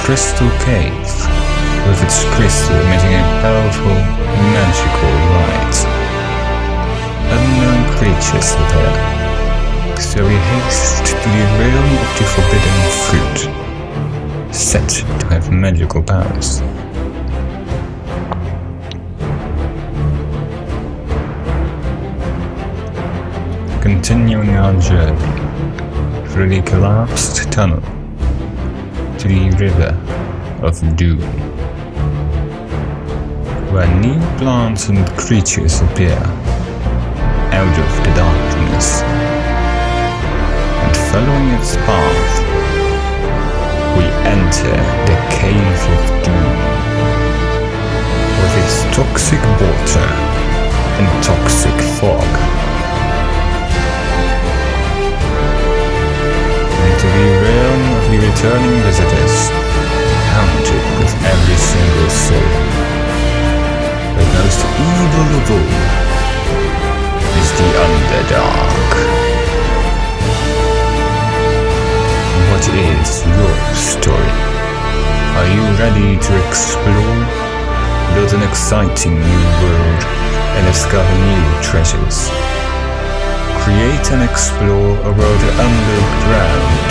crystal cave, with its crystal emitting a powerful, magical light. Unknown creatures are there, so we haste to the realm of the forbidden fruit, set to have magical powers. Continuing our journey through the collapsed tunnel to the river of doom, where new plants and creatures appear out of the darkness, and following its path, we enter the Cave of Doom, with its toxic water and toxic fog. Into the realm of the returning visitors, haunted with every single soul. The most evil of all is the Underdark. What is your story? Are you ready to explore, build an exciting new world, and discover new treasures? Create and explore a world underground